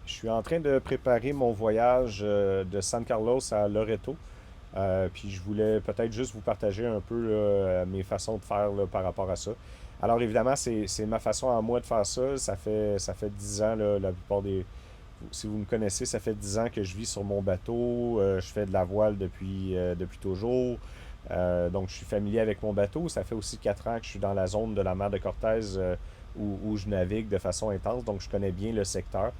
Je suis en train de préparer mon voyage de San Carlos à Loreto. Puis je voulais peut-être juste vous partager un peu là, mes façons de faire là, par rapport à ça. Alors évidemment, c'est ma façon à moi de faire ça. Ça fait 10 ans, là, la plupart des... Si vous me connaissez, ça fait 10 ans que je vis sur mon bateau. Je fais de la voile depuis toujours. Donc je suis familier avec mon bateau. Ça fait aussi 4 ans que je suis dans la zone de la mer de Cortez où je navigue de façon intense. Donc je connais bien le secteur.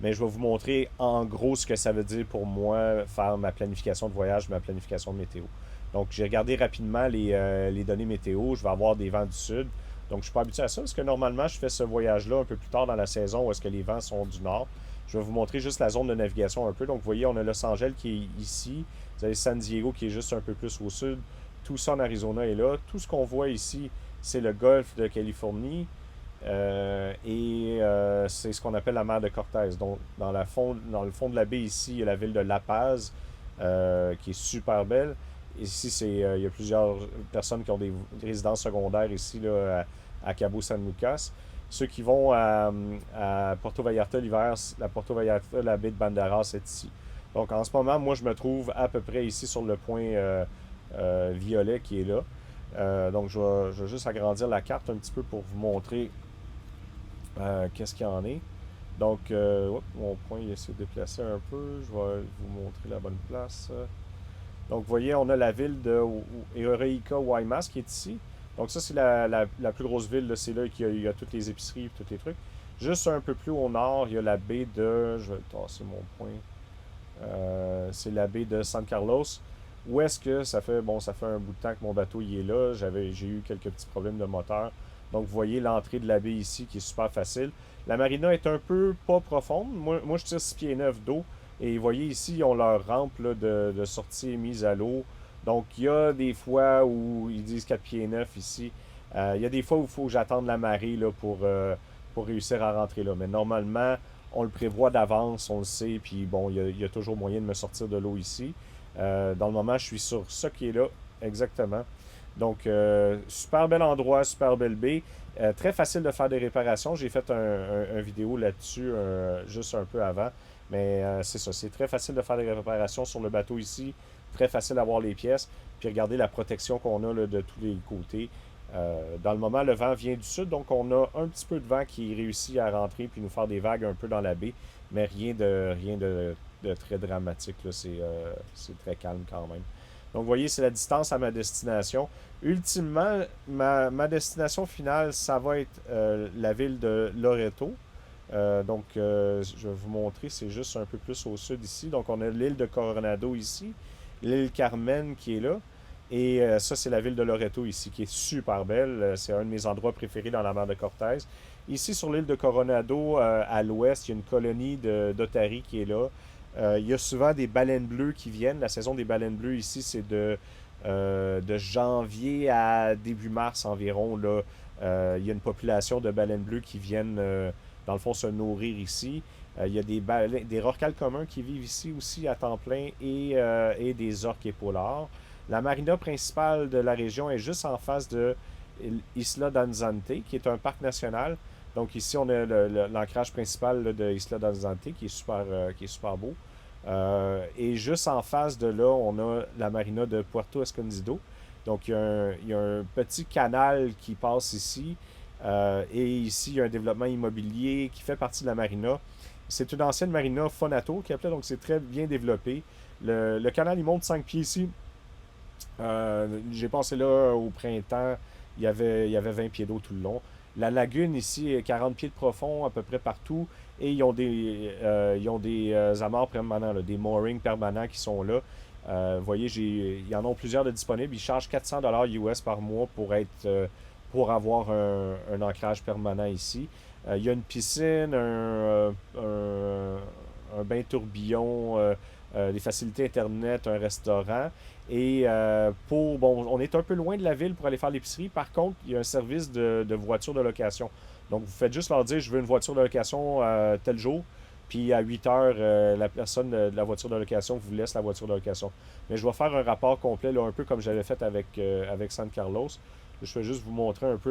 Mais je vais vous montrer en gros ce que ça veut dire pour moi faire ma planification de voyage, ma planification de météo. Donc, j'ai regardé rapidement les données météo. Je vais avoir des vents du sud. Donc, je suis pas habitué à ça parce que normalement, je fais ce voyage-là un peu plus tard dans la saison où est-ce que les vents sont du nord. Je vais vous montrer juste la zone de navigation un peu. Donc, vous voyez, on a Los Angeles qui est ici. Vous avez San Diego qui est juste un peu plus au sud. Tout ça en Arizona est là. Tout ce qu'on voit ici, c'est le golfe de Californie. C'est ce qu'on appelle la mer de Cortez. Donc, dans le fond de la baie ici, il y a la ville de La Paz, qui est super belle. Ici, il y a plusieurs personnes qui ont des résidences secondaires ici là, à Cabo San Lucas. Ceux qui vont à Puerto Vallarta l'hiver, la Puerto Vallarta, la baie de Banderas est ici. Donc, en ce moment, moi, je me trouve à peu près ici sur le point violet qui est là. Donc, je vais juste agrandir la carte un petit peu pour vous montrer qu'est-ce qu'il y en est. Donc, mon point il s'est déplacé un peu. Je vais vous montrer la bonne place. Donc, vous voyez, on a la ville de Eureka Guaymas qui est ici. Donc, ça, c'est la plus grosse ville. C'est là qu'il y a toutes les épiceries et tous les trucs. Juste un peu plus au nord, il y a la baie de... Je vais tasser mon point. C'est la baie de San Carlos. Où est-ce que ça fait... Bon, ça fait un bout de temps que mon bateau y est là. J'ai eu quelques petits problèmes de moteur. Donc, vous voyez l'entrée de la baie ici qui est super facile. La marina est un peu pas profonde. Moi je tire 6 pieds 9 d'eau. Et vous voyez ici, ils ont leur rampe là, de sortie mise à l'eau. Donc, il y a des fois où ils disent 4 pieds 9 ici. Il y a des fois où il faut que j'attende la marée là, pour réussir à rentrer là. Mais normalement, on le prévoit d'avance, on le sait. Puis bon, il y a toujours moyen de me sortir de l'eau ici. Dans le moment, je suis sur ce qui est là, exactement. Donc, super bel endroit, super belle baie. Très facile de faire des réparations. J'ai fait un vidéo là-dessus juste un peu avant. Mais c'est ça, c'est très facile de faire des réparations sur le bateau ici. Très facile d'avoir les pièces. Puis regardez la protection qu'on a là, de tous les côtés. Dans le moment, le vent vient du sud, donc on a un petit peu de vent qui réussit à rentrer puis nous faire des vagues un peu dans la baie, mais rien de très dramatique. Là. C'est très calme quand même. Donc, vous voyez, c'est la distance à ma destination. Ultimement, ma destination finale, ça va être la ville de Loreto. Je vais vous montrer, c'est juste un peu plus au sud ici. Donc, on a l'île de Coronado ici, l'île Carmen qui est là. Et ça, c'est la ville de Loreto ici, qui est super belle. C'est un de mes endroits préférés dans la mer de Cortez. Ici, sur l'île de Coronado, à l'ouest, il y a une colonie d'otaries qui est là. Il y a souvent des baleines bleues qui viennent. La saison des baleines bleues ici, c'est de janvier à début mars environ. Là. Il y a une population de baleines bleues qui viennent, dans le fond, se nourrir ici. Il y a des rorquals communs qui vivent ici aussi à temps plein et des orques épaulards. La marina principale de la région est juste en face de Isla Danzante, qui est un parc national. Donc ici, on a l'ancrage principal là, de Isla Danzante, qui est super beau. Et juste en face de là, on a la marina de Puerto Escondido. Donc il y a un petit canal qui passe ici. Et ici, il y a un développement immobilier qui fait partie de la marina. C'est une ancienne marina Fonato qui appelait, donc c'est très bien développé. Le canal, il monte 5 pieds ici. J'ai passé là au printemps, il y avait 20 pieds d'eau tout le long. La lagune ici est 40 pieds de profond à peu près partout et ils ont des amarres permanents, là, des moorings permanents qui sont là. Vous voyez, ils en ont plusieurs de disponibles. Ils chargent 400 dollars US par mois pour avoir un ancrage permanent ici. Il y a une piscine, un bain tourbillon, des facilités Internet, un restaurant. Et bon, on est un peu loin de la ville pour aller faire l'épicerie. Par contre, il y a un service de voiture de location. Donc, vous faites juste leur dire, je veux une voiture de location tel jour. Puis à 8 heures, la personne de la voiture de location vous laisse la voiture de location. Mais je vais faire un rapport complet, là, un peu comme j'avais fait avec San Carlos. Je vais juste vous montrer un peu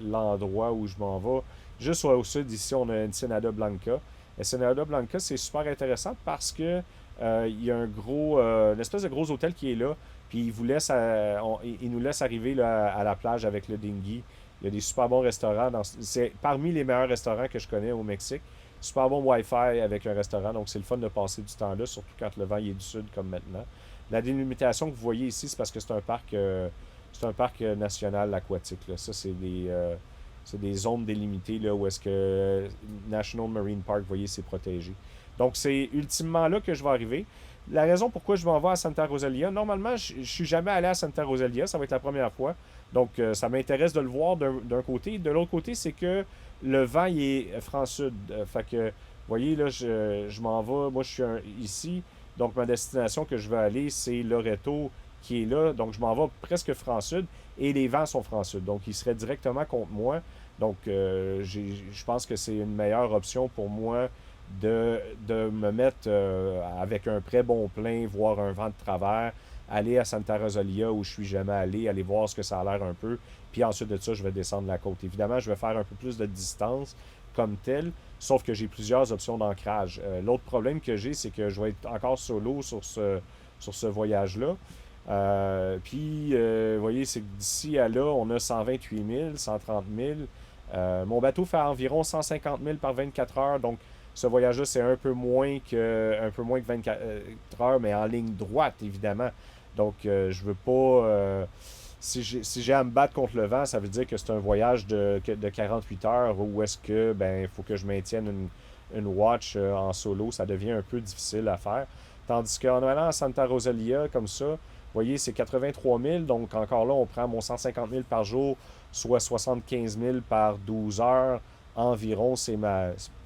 l'endroit où je m'en vais. Juste au sud, ici, on a Ensenada Blanca. Ensenada Blanca, c'est super intéressant parce que il y a une espèce de gros hôtel qui est là, puis il nous laisse arriver là, à la plage avec le dinghy. Il y a des super bons restaurants. C'est parmi les meilleurs restaurants que je connais au Mexique. Super bon Wi-Fi avec un restaurant, donc c'est le fun de passer du temps là, surtout quand le vent il est du sud comme maintenant. La délimitation que vous voyez ici, c'est parce que c'est un parc national aquatique. Là. Ça, c'est des zones délimitées là, où est-ce que National Marine Park, vous voyez, c'est protégé. Donc, c'est ultimement là que je vais arriver. La raison pourquoi je m'en vais à Santa Rosalia, normalement, je suis jamais allé à Santa Rosalia, ça va être la première fois. Donc, ça m'intéresse de le voir d'un côté. De l'autre côté, c'est que le vent, il est franc-sud. Fait que, vous voyez, là, je m'en vais. Moi, je suis ici. Donc, ma destination que je veux aller, c'est Loreto, qui est là. Donc, je m'en vais presque franc-sud. Et les vents sont franc-sud. Donc, ils seraient directement contre moi. Donc, je pense que c'est une meilleure option pour moi de me mettre avec un très bon plein, voir un vent de travers, aller à Santa Rosalia où je suis jamais allé, aller voir ce que ça a l'air un peu. Puis ensuite de ça, je vais descendre la côte. Évidemment, je vais faire un peu plus de distance comme tel, sauf que j'ai plusieurs options d'ancrage. L'autre problème que j'ai, c'est que je vais être encore solo sur ce voyage-là. Vous voyez, c'est que d'ici à là, on a 128 000, 130 000. Mon bateau fait environ 150 000 par 24 heures, donc ce voyage-là, c'est un peu moins que 24 heures, mais en ligne droite, évidemment. Donc, je veux pas. Si j'ai à me battre contre le vent, ça veut dire que c'est un voyage de 48 heures où est-ce que, ben, il faut que je maintienne une watch en solo. Ça devient un peu difficile à faire. Tandis qu'en allant à Santa Rosalia, comme ça, vous voyez, c'est 83 000. Donc, encore là, on prend mon 150 000 par jour, soit 75 000 par 12 heures environ.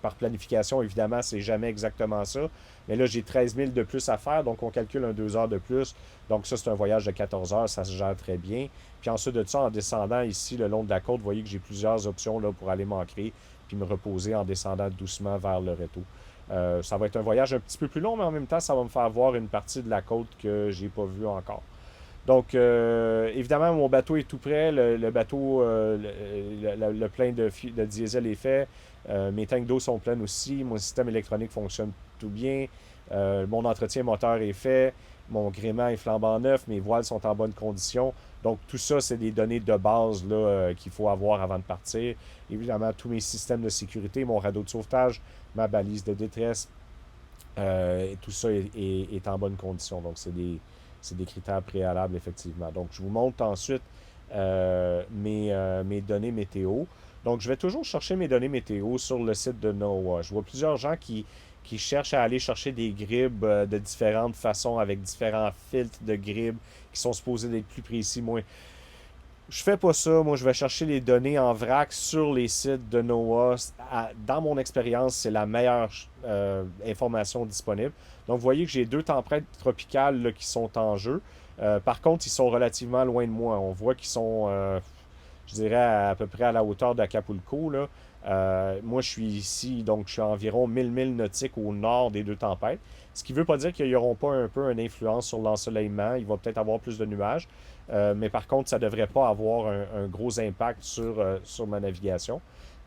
Par planification, évidemment, c'est jamais exactement ça. Mais là, j'ai 13 000 de plus à faire, donc on calcule un 2 heures de plus. Donc ça, c'est un voyage de 14 heures, ça se gère très bien. Puis ensuite de ça, en descendant ici le long de la côte, vous voyez que j'ai plusieurs options là, pour aller m'ancrer puis me reposer en descendant doucement vers le Loreto. Ça va être un voyage un petit peu plus long, mais en même temps, ça va me faire voir une partie de la côte que j'ai pas vue encore. Donc, évidemment, mon bateau est tout prêt. Le bateau, le plein de diesel est fait. Mes tanks d'eau sont pleins aussi. Mon système électronique fonctionne tout bien. Mon entretien moteur est fait. Mon gréement est flambant neuf. Mes voiles sont en bonne condition. Donc, tout ça, c'est des données de base là, qu'il faut avoir avant de partir. Évidemment, tous mes systèmes de sécurité, mon radeau de sauvetage, ma balise de détresse, tout ça est en bonne condition. Donc, c'est des critères préalables, effectivement. Donc, je vous montre ensuite mes données météo. Donc, je vais toujours chercher mes données météo sur le site de NOAA. Je vois plusieurs gens qui cherchent à aller chercher des gribes de différentes façons avec différents filtres de gribes qui sont supposés d'être plus précis. Moi, je fais pas ça. Moi, je vais chercher les données en vrac sur les sites de NOAA. Dans mon expérience, c'est la meilleure information disponible. Donc, vous voyez que j'ai deux tempêtes tropicales là, qui sont en jeu. Par contre, ils sont relativement loin de moi. On voit qu'ils sont, je dirais, à peu près à la hauteur d'Acapulco, là. Moi, je suis ici, donc je suis à environ 1000 milles nautiques au nord des deux tempêtes. Ce qui ne veut pas dire qu'ils n'auront pas un peu une influence sur l'ensoleillement. Il va peut-être avoir plus de nuages. Mais par contre, ça ne devrait pas avoir un gros impact sur ma navigation.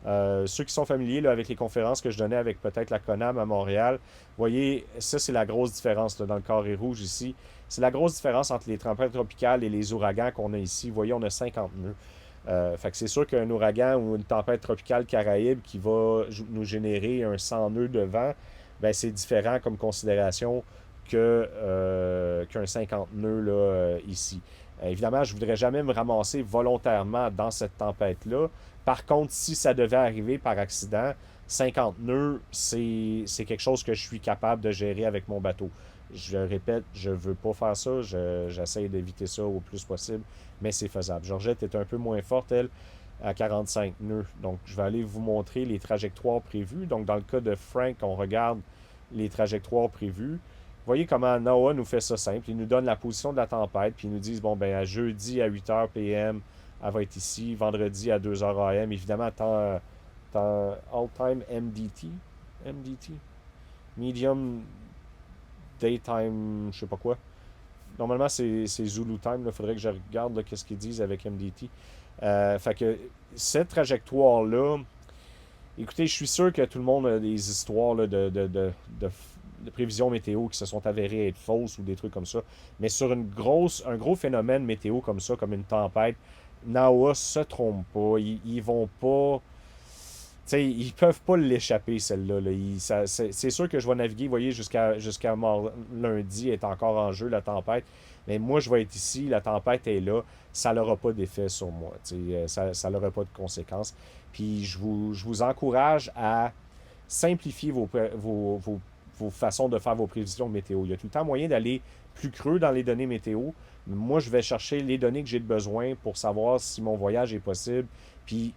Ceux qui sont familiers là, avec les conférences que je donnais avec peut-être la CONAM à Montréal, vous voyez, ça c'est la grosse différence là, dans le carré rouge ici. C'est la grosse différence entre les tempêtes tropicales et les ouragans qu'on a ici. Vous voyez, on a 50 nœuds. Fait que c'est sûr qu'un ouragan ou une tempête tropicale caraïbe qui va nous générer un 100 nœuds de vent, ben c'est différent comme considération qu'un 50 nœuds là, ici. Évidemment, je ne voudrais jamais me ramasser volontairement dans cette tempête-là. Par contre, si ça devait arriver par accident, 50 nœuds, c'est quelque chose que je suis capable de gérer avec mon bateau. Je répète, je ne veux pas faire ça. J'essaie d'éviter ça au plus possible, mais c'est faisable. Georgette est un peu moins forte, elle, à 45 nœuds. Donc, je vais aller vous montrer les trajectoires prévues. Donc, dans le cas de Frank, on regarde les trajectoires prévues. Vous voyez comment NOAA nous fait ça simple. Ils nous donnent la position de la tempête, puis ils nous disent, bon, ben, à jeudi à 8h PM, elle va être ici. Vendredi à 2h AM. Évidemment, temps all-time MDT. MDT. Medium Daytime, je sais pas quoi. Normalement, c'est Zulu Time. Il faudrait que je regarde qu'est-ce qu'ils disent avec MDT. Fait que cette trajectoire-là, Écoutez, je suis sûr que tout le monde a des histoires là, de, de prévisions météo qui se sont avérées être fausses ou des trucs comme ça. Mais sur un gros phénomène météo comme ça, comme une tempête, NAOA se trompe pas. Ils vont pas. T'sais, ils peuvent pas l'échapper, celle-là. Là. C'est sûr que je vais naviguer, vous voyez, jusqu'à lundi est encore en jeu, la tempête. Mais moi, je vais être ici, la tempête est là. Ça n'aura pas d'effet sur moi. Ça n'aura pas de conséquences. Puis je vous encourage à simplifier vos façons de faire vos prévisions de météo. Il y a tout le temps moyen d'aller plus creux dans les données météo. Moi, je vais chercher les données que j'ai de besoin pour savoir si mon voyage est possible, puis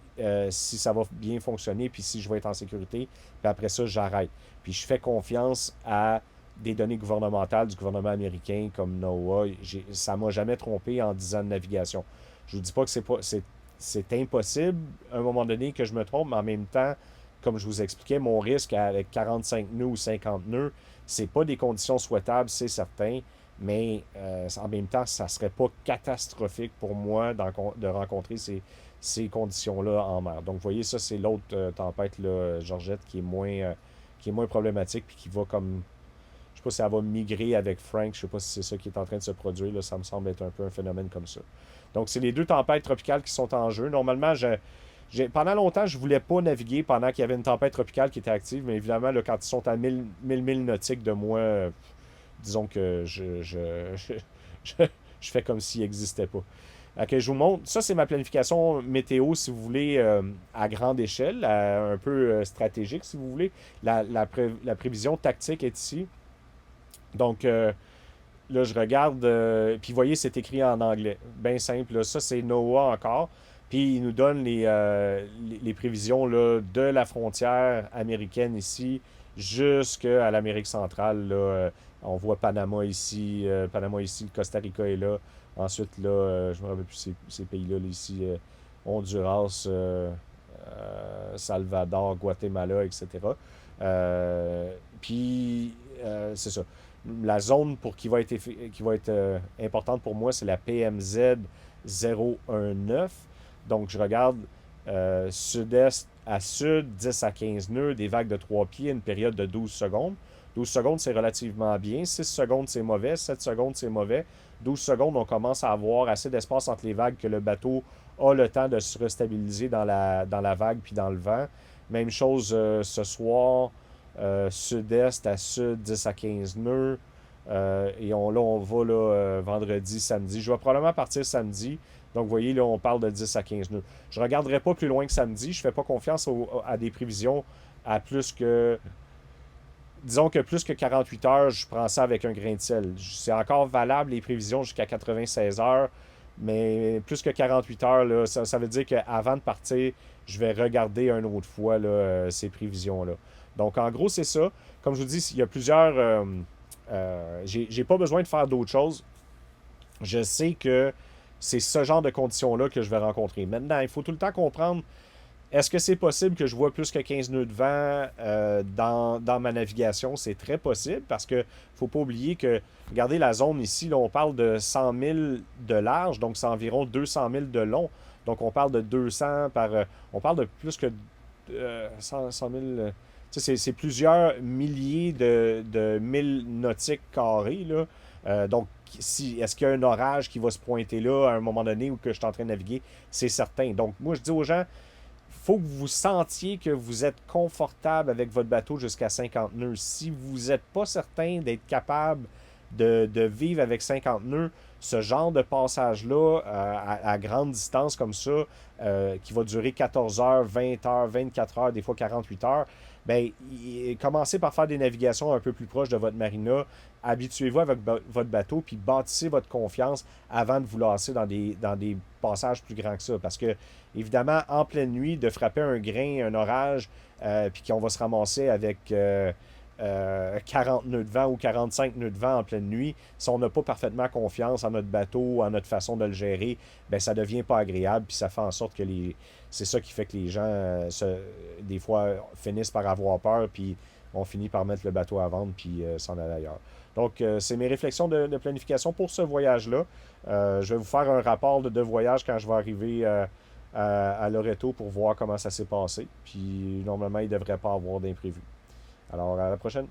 si ça va bien fonctionner, puis si je vais être en sécurité. Puis après ça, j'arrête. Puis je fais confiance à des données gouvernementales du gouvernement américain comme NOAA. Ça m'a jamais trompé en 10 ans de navigation. Je vous dis pas que c'est impossible à un moment donné que je me trompe, mais en même temps, comme je vous expliquais, mon risque avec 45 nœuds ou 50 nœuds, c'est pas des conditions souhaitables, c'est certain, mais en même temps, ça serait pas catastrophique pour moi de rencontrer ces conditions-là en mer. Donc, vous voyez, ça, c'est l'autre tempête, là, Georgette, qui est moins problématique, puis qui va comme. Je sais pas si elle va migrer avec Frank, je sais pas si c'est ça qui est en train de se produire, là, ça me semble être un peu un phénomène comme ça. Donc, c'est les deux tempêtes tropicales qui sont en jeu. Normalement, pendant longtemps, je voulais pas naviguer pendant qu'il y avait une tempête tropicale qui était active, mais évidemment, là, quand ils sont à 1000 milles nautiques de moi, disons que je fais comme s'il n'existait pas. Ok, je vous montre. Ça, c'est ma planification météo, si vous voulez, à grande échelle, un peu stratégique, si vous voulez. La prévision tactique est ici. Donc, là, je regarde, puis vous voyez, c'est écrit en anglais. Bien simple, là. Ça, c'est NOAA encore. Puis, il nous donne les prévisions là, de la frontière américaine ici jusqu'à l'Amérique centrale. Là, on voit Panama ici, le Costa Rica est là. Ensuite, là, je me rappelle plus ces pays-là, là, ici, Honduras, Salvador, Guatemala, etc. Puis, c'est ça. La zone qui va être importante pour moi, c'est la PMZ 019. Donc, je regarde sud-est à sud, 10 à 15 nœuds, des vagues de 3 pieds, une période de 12 secondes. 12 secondes, c'est relativement bien. 6 secondes, c'est mauvais. 7 secondes, c'est mauvais. 12 secondes, on commence à avoir assez d'espace entre les vagues que le bateau a le temps de se restabiliser dans la vague puis dans le vent. Même chose ce soir, sud-est à sud, 10 à 15 nœuds. Là, on va là, vendredi, samedi. Je vais probablement partir samedi. Donc, vous voyez, là, on parle de 10 à 15 nœuds. Je ne regarderai pas plus loin que samedi. Je ne fais pas confiance à des prévisions à plus que. Disons que plus que 48 heures, je prends ça avec un grain de sel. C'est encore valable, les prévisions, jusqu'à 96 heures. Mais plus que 48 heures, là, ça veut dire qu'avant de partir, je vais regarder une autre fois là, ces prévisions-là. Donc, en gros, c'est ça. Comme je vous dis, il y a plusieurs. J'ai pas besoin de faire d'autres choses. Je sais que c'est ce genre de conditions-là que je vais rencontrer. Maintenant, il faut tout le temps comprendre, est-ce que c'est possible que je vois plus que 15 nœuds de vent dans ma navigation? C'est très possible parce que faut pas oublier que, regardez la zone ici, là, on parle de 100 000 de large, donc c'est environ 200 000 de long. Donc on parle de 200 par. On parle de plus que 100 000. C'est plusieurs milliers de milles nautiques carrés, là. Donc, est-ce qu'il y a un orage qui va se pointer là à un moment donné ou que je suis en train de naviguer? C'est certain. Donc, moi, je dis aux gens, faut que vous sentiez que vous êtes confortable avec votre bateau jusqu'à 50 nœuds. Si vous n'êtes pas certain d'être capable de vivre avec 50 nœuds, ce genre de passage-là, à grande distance comme ça, qui va durer 14 heures, 20 heures, 24 heures, des fois 48 heures, ben, commencez par faire des navigations un peu plus proches de votre marina. Habituez-vous avec votre bateau, puis bâtissez votre confiance avant de vous lancer dans des passages plus grands que ça. Parce que, évidemment, en pleine nuit, de frapper un grain, un orage, puis qu'on va se ramasser avec 40 nœuds de vent ou 45 nœuds de vent en pleine nuit, si on n'a pas parfaitement confiance en notre bateau, en notre façon de le gérer, ben ça devient pas agréable, puis ça fait en sorte que c'est ça qui fait que les gens, des fois, finissent par avoir peur, puis on finit par mettre le bateau à vendre, puis s'en aller ailleurs. Donc, c'est mes réflexions de planification pour ce voyage-là. Je vais vous faire un rapport de voyage quand je vais arriver à Loreto pour voir comment ça s'est passé. Puis normalement, il ne devrait pas avoir d'imprévu. Alors, à la prochaine.